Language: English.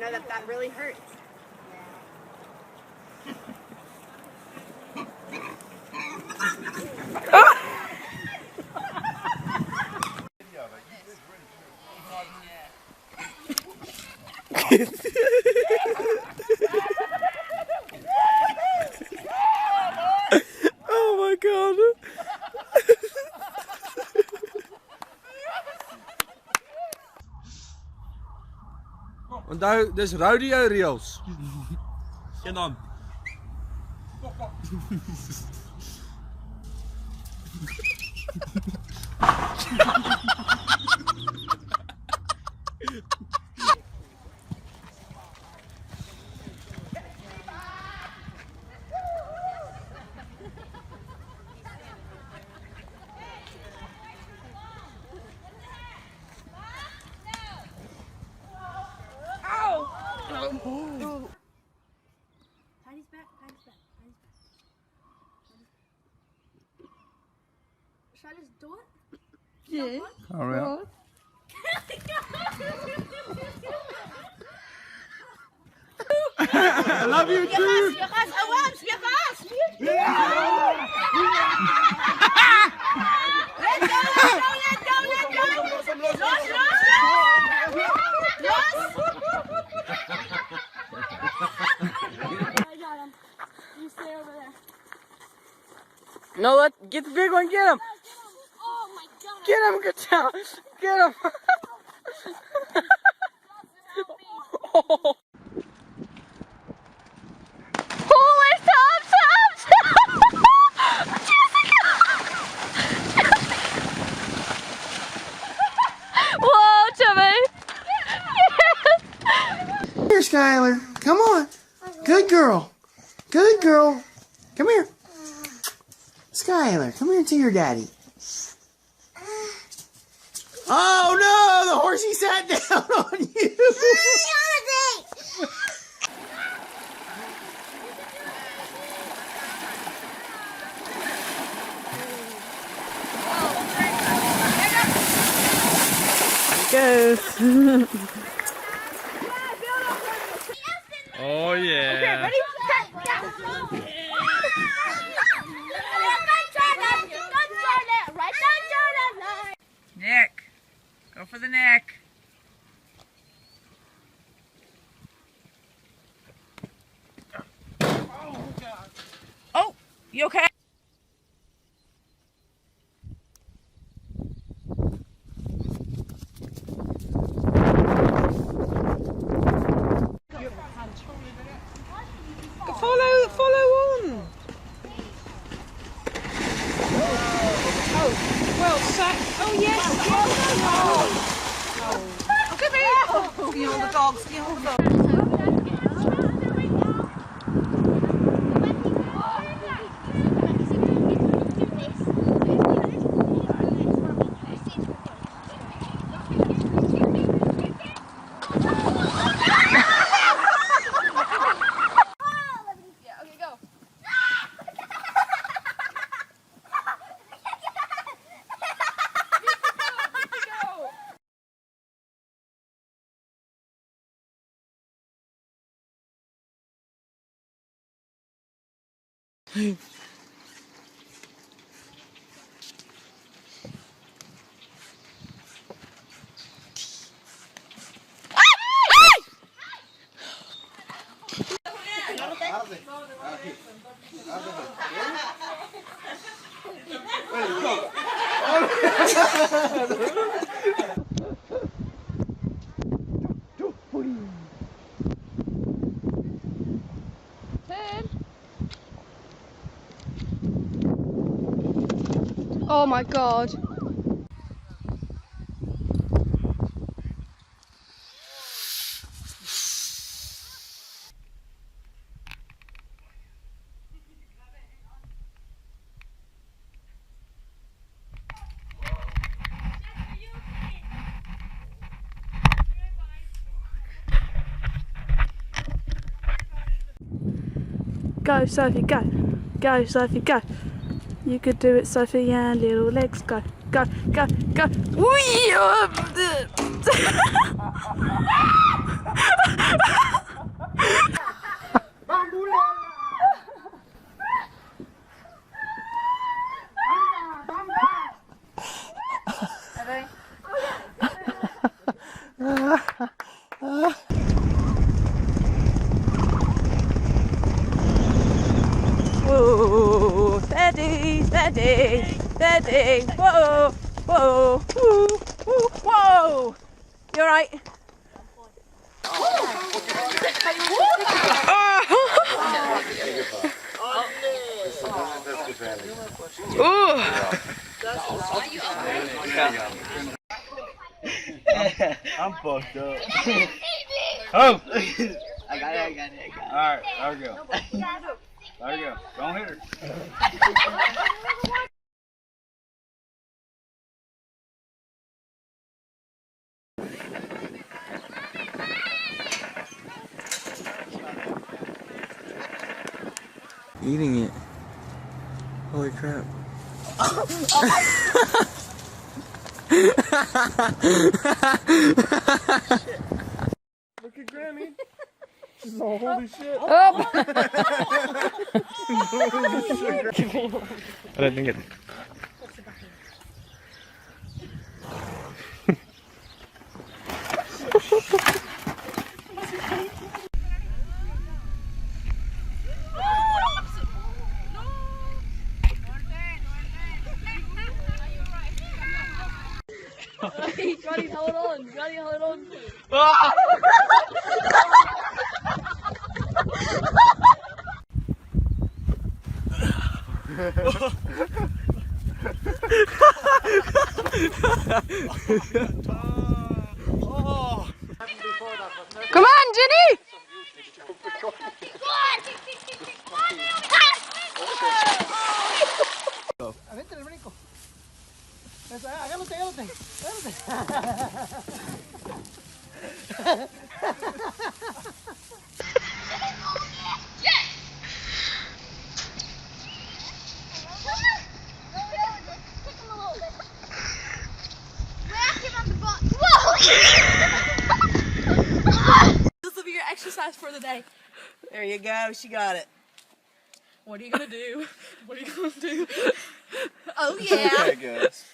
know that really hurts. Oh my god. Onthou, dis rodeo reels. En dan. Tidy's back, Tidy's back, Tidy's back. Should I just do it? Yeah. All right. I love you too. Je gaat, awams, je gaat! Let go! I got him. You stay over there. No, get the big one, get him. Oh my god! Get him, good job. Get him. Holy stop! Whoa, Jimmy! Here, Skylar. Come on. Good girl. Good girl. Come here. Skylar, come here to your daddy. Oh no! The horsey sat down on you. Goes. Oh yeah. Okay, ready? Nick, go for the neck. Oh, you okay? Follow on. Oh, well, oh yes. Oh, come here. Steal the dog, steal the dog. Oh my god. Go, Sophie, go. Go, Sophie, go. You could do it, Sophie, and little legs. Go, go, go, go. Whee! steady, steady, steady. Whoa, whoa, woo, woo, whoa. You alright? I'm fucked up. Oh! I got it. Alright, there we go. There we go. Don't hit her. Eating it. Holy crap. Look at Granny. She's all holy shit. I didn't think it. Johnny, hold on. Johnny, hold on. Come on, Jenny! Avente el brinco. Agárrate, agárrate. This will be your exercise for the day. There you go. She got it. What are you gonna do? What are you gonna do? Oh yeah. Okay, guys.